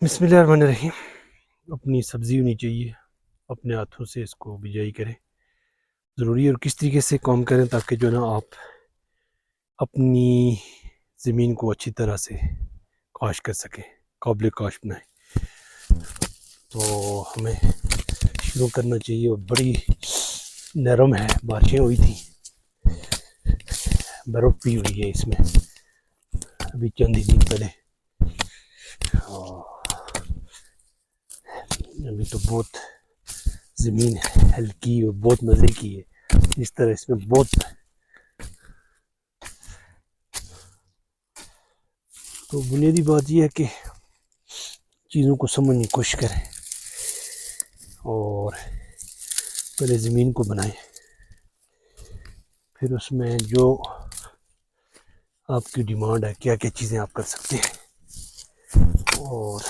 बिस्मिल्लाहिर्रहमानिर्रहीम। अपनी सब्ज़ी होनी चाहिए, अपने हाथों से इसको बिजाई करें ज़रूरी है। और किस तरीके से काम करें ताकि जो है ना आप अपनी ज़मीन को अच्छी तरह से काश कर सकें, काबिल काश बनाएं। तो हमें शुरू करना चाहिए। और बड़ी नरम है, बारिशें हुई थी, बर्फ़ भी हुई है इसमें अभी चंद दिन पहले। और अभी तो बहुत ज़मीन हल्की और बहुत मज़े की है। इस तरह इसमें बहुत, तो बुनियादी बात यह है कि चीज़ों को समझने की कोशिश करें और पहले ज़मीन को बनाएं, फिर उसमें जो आपकी डिमांड है, क्या क्या चीज़ें आप कर सकते हैं, और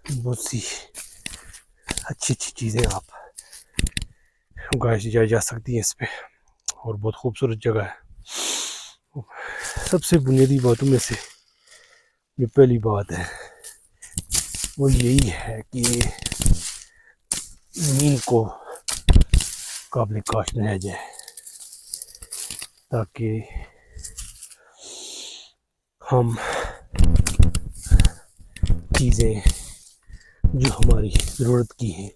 बहुत सी अच्छी अच्छी चीज़ें आप उगाई जा सकती हैं इस पर। और बहुत खूबसूरत जगह है। सबसे बुनियादी बातों में से जो पहली बात है वो यही है कि ज़मीन को काबिल काश बनाया जाए ताकि हम चीज़ें जो हमारी ज़रूरत की हैं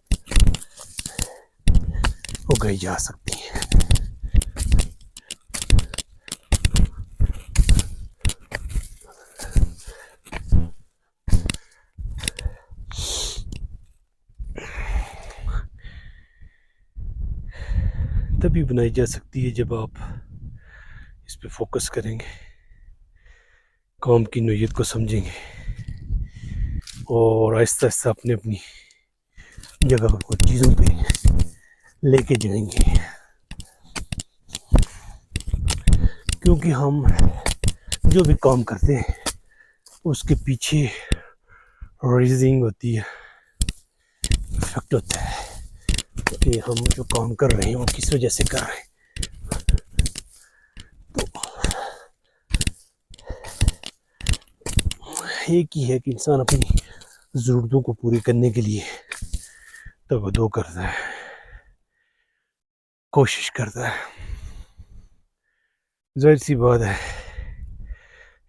उगाई जा सकती हैं। तभी बनाई जा सकती है जब आप इस पे फोकस करेंगे, काम की नोयत को समझेंगे और आहिस्ता आहिस्ता अपने अपनी जगह को चीज़ों पे लेके जाएंगे। क्योंकि हम जो भी काम करते हैं उसके पीछे रीजनिंग होती है, फैक्ट होता है कि हम जो काम कर रहे हैं वो किस वजह से कर रहे हैं। तो एक ही है कि इंसान अपनी ज़रूरतों को पूरी करने के लिए तवज्जो करता है, कोशिश करता है। जाहिर सी बात है,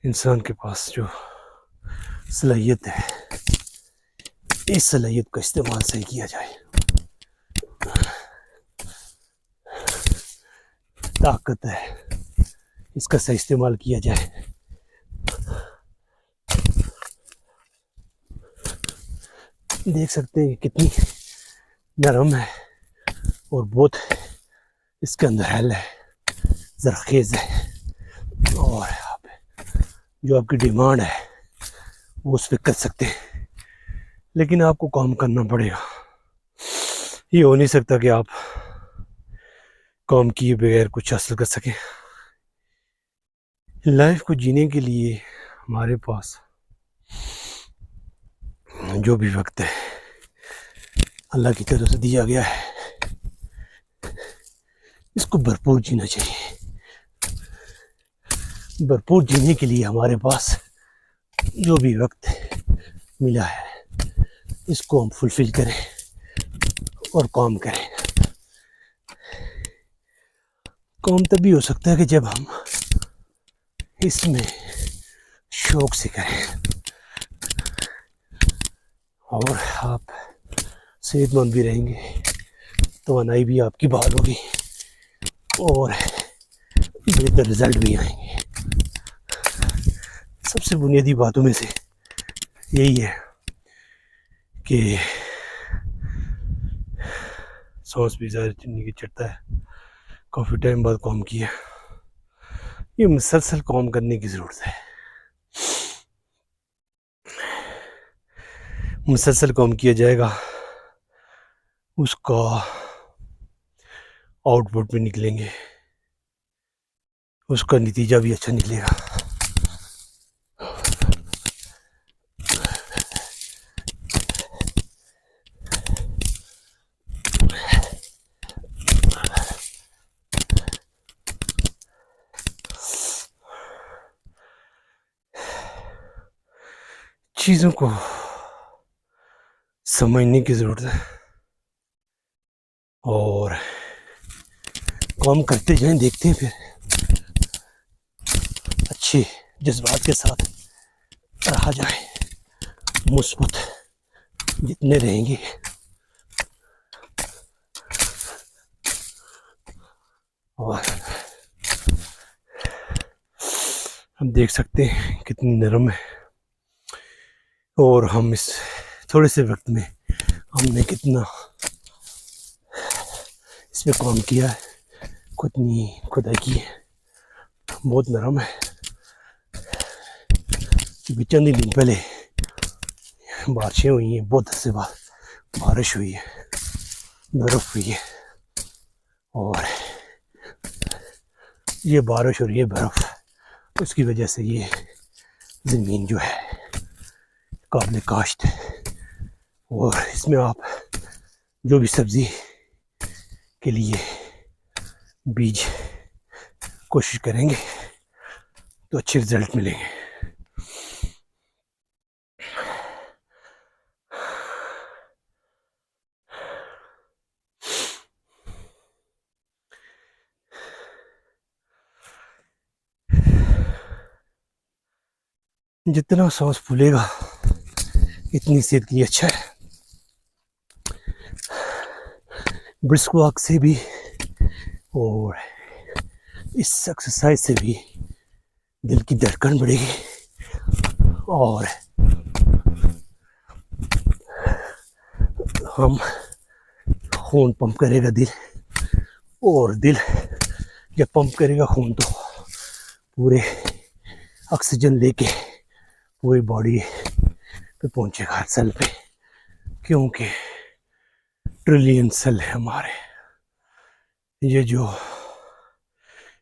इंसान के पास जो सलाहियत है, इस सलाहियत का इस्तेमाल सही किया जाए, ताकत है, इसका सही इस्तेमाल किया जाए, देख सकते हैं कितनी नरम है और बहुत इसके अंदर हेल है, जरखेज़ है। और आप जो आपकी डिमांड है वो उस पर कर सकते हैं, लेकिन आपको काम करना पड़ेगा। ये हो नहीं सकता कि आप काम किए बगैर कुछ हासिल कर सकें। लाइफ को जीने के लिए हमारे पास जो भी वक्त है अल्लाह की तरफ से दिया गया है, इसको भरपूर जीना चाहिए। भरपूर जीने के लिए हमारे पास जो भी वक्त मिला है इसको हम फुलफिल करें और काम करें। काम तभी हो सकता है कि जब हम इसमें शौक से करें और आप सेहतमंद भी रहेंगे, तवानाई भी आपकी बहाल होगी और बेहतर रिजल्ट भी आएंगे। सबसे बुनियादी बातों में से यही है कि सांस भी ज़्यादा चुनी चढ़ता है, काफ़ी टाइम बाद काम किया, ये मुसलसल काम करने की ज़रूरत है। मुसलसल काम किया जाएगा, उसका आउटपुट भी निकलेंगे, उसका नतीजा भी अच्छा निकलेगा। चीज़ों को समझने की ज़रूरत है और काम करते जाएं, देखते हैं, फिर अच्छे जज्बात के साथ रहा जाए। मुस्बत जितने रहेंगे और हम देख सकते हैं कितनी नरम है और हम इस थोड़े से वक्त में हमने कितना इस पे काम किया है, कितनी खुदाई की है। बहुत नरम है। क्योंकि चंद ही दिन पहले बारिशें हुई हैं, बहुत से बाद बारिश हुई है, बर्फ़ हुई है और ये बारिश और ये बर्फ़, उसकी वजह से ये ज़मीन जो है काबिल काश्त है और इसमें आप जो भी सब्ज़ी के लिए बीज कोशिश करेंगे तो अच्छे रिजल्ट मिलेंगे। जितना सांस फूलेगा इतनी सेहत के लिए अच्छा है। ब्रिस्क वॉक से भी और इस एक्सरसाइज से भी दिल की धड़कन बढ़ेगी और हम खून पंप करेगा दिल, और दिल जब पंप करेगा खून तो पूरे ऑक्सीजन लेके पूरी बॉडी पे पहुंचेगा, हर सेल पे, क्योंकि ट्रिलियन सेल है हमारे। ये जो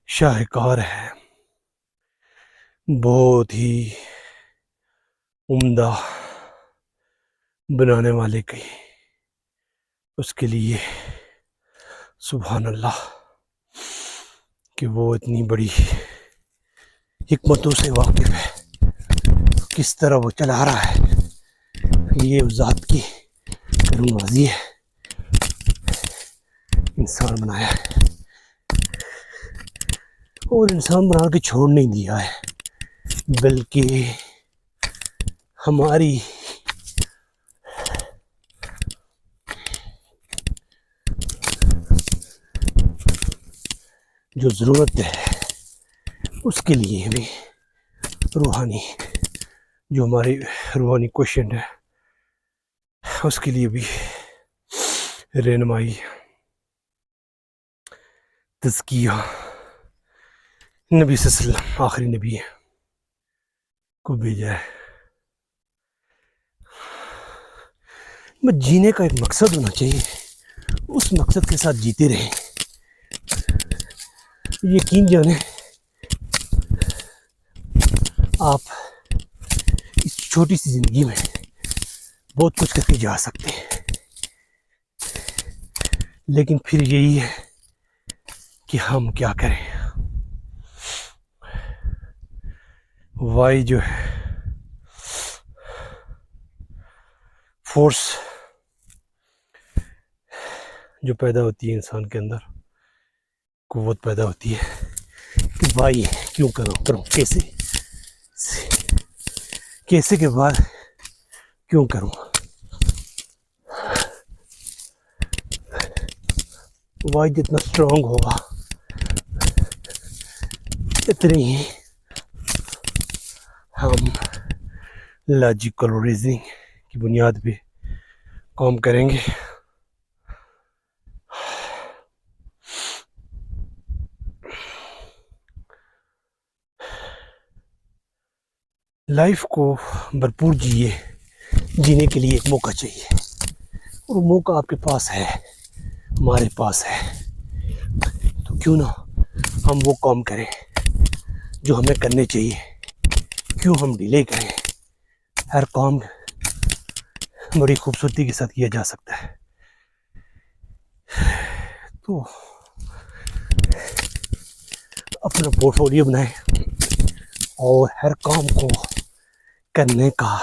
शाहकार है बहुत ही उम्दा बनाने वाले की, उसके लिए सुभान अल्लाह कि वो इतनी बड़ी हिकमतों से वाकिफ है, किस तरह वो चला रहा है, ये उस ज़ात की करूँवाज़ी है। इंसान बनाया है और इंसान बना के छोड़ नहीं दिया है, बल्कि हमारी जो ज़रूरत है उसके लिए भी रूहानी, जो हमारी रूहानी क्वेश्चन है उसके लिए भी रहनुमाई, तज़किया, नबी सल्लल्लाहु अलैहि वसल्लम आखिरी नबी को भेजा है। बस जीने का एक मकसद होना चाहिए, उस मकसद के साथ जीते रहें। यकीन जाने आप इस छोटी सी ज़िंदगी में बहुत कुछ करके जा सकते हैं, लेकिन फिर यही है कि हम क्या करें। वाई जो है फोर्स जो पैदा होती है इंसान के अंदर, कुव्वत पैदा होती है कि भाई क्यों करूं कैसे कैसे के बाद क्यों करूं। वाई जितना स्ट्रांग होगा इतनी ही हम लॉजिकल रीजनिंग की बुनियाद पे काम करेंगे। लाइफ को भरपूर जिए, जीने के लिए एक मौका चाहिए और वो मौका आपके पास है, हमारे पास है, तो क्यों ना हम वो काम करें जो हमें करने चाहिए। क्यों हम डिले करें, हर काम बड़ी खूबसूरती के साथ किया जा सकता है। तो अपना पोर्टफोलियो बनाएं और हर काम को करने का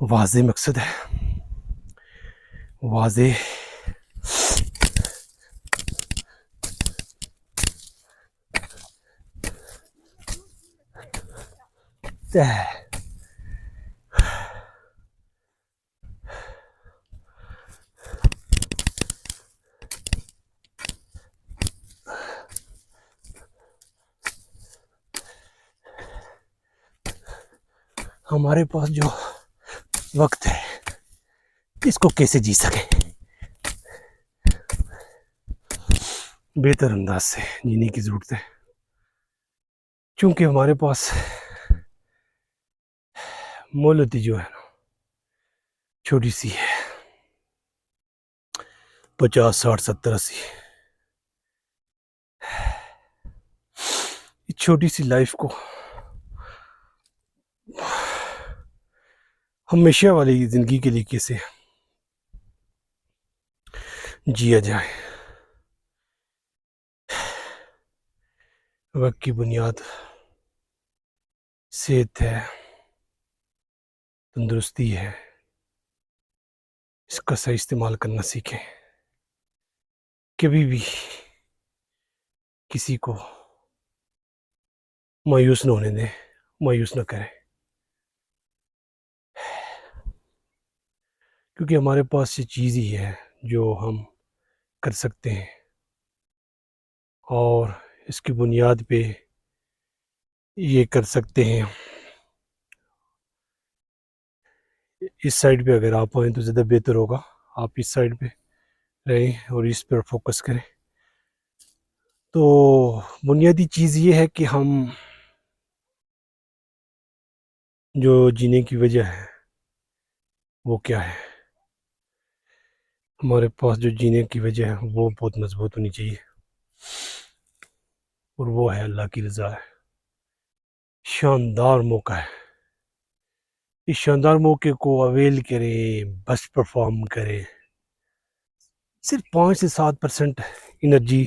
वाज़े मकसद है, वाज़े तय। हमारे पास जो वक्त है इसको कैसे जी सके, बेहतर अंदाज से जीने की ज़रूरत है। क्योंकि हमारे पास मोहलती जो है ना छोटी सी है, 50 60 70 80। इस छोटी सी लाइफ को हमेशा वाली ज़िंदगी के लिए कैसे जिया जाए। वक्त की बुनियाद सेहत है, तंदुरुस्ती है, इसका सही इस्तेमाल करना सीखें। कभी भी किसी को मायूस न होने दें, मायूस न करें, क्योंकि हमारे पास ये चीज़ ही है जो हम कर सकते हैं और इसकी बुनियाद पे ये कर सकते हैं। इस साइड पे अगर आप आएँ तो ज़्यादा बेहतर होगा, आप इस साइड पे रहें और इस पर फोकस करें। तो बुनियादी चीज़ ये है कि हम जो जीने की वजह है वो क्या है। हमारे पास जो जीने की वजह है वो बहुत मजबूत होनी चाहिए और वो है अल्लाह की रज़ा है। शानदार मौका है, इस शानदार मौके को अवेल करें, बस परफॉर्म करें। सिर्फ 5 से 7% एनर्जी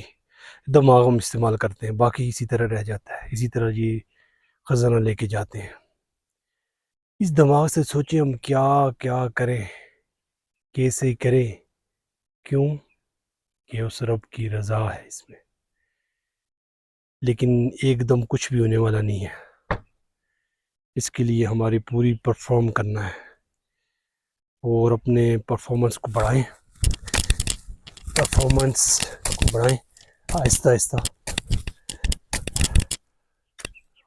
दिमाग हम इस्तेमाल करते हैं, बाकी इसी तरह रह जाता है, इसी तरह ये ख़जाना लेके जाते हैं। इस दिमाग से सोचें हम क्या क्या करें, कैसे करें, क्यों कि उस रब की रज़ा है इसमें। लेकिन एकदम कुछ भी होने वाला नहीं है, इसके लिए हमारी पूरी परफॉर्म करना है और अपने परफॉर्मेंस को बढ़ाएं, परफॉर्मेंस को बढ़ाएं आहिस्ता आहिस्ता।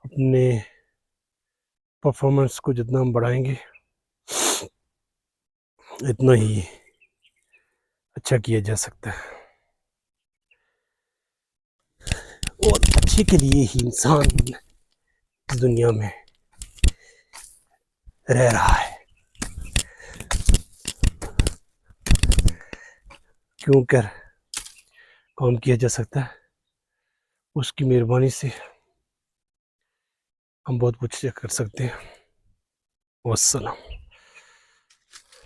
अपने परफॉर्मेंस को जितना हम बढ़ाएंगे इतना ही अच्छा किया जा सकता है और अच्छे के लिए ही इंसान इस दुनिया में रह रहा है। क्यों कर काम किया जा सकता है, उसकी मेहरबानी से हम बहुत कुछ कर सकते हैं। वस्सलाम।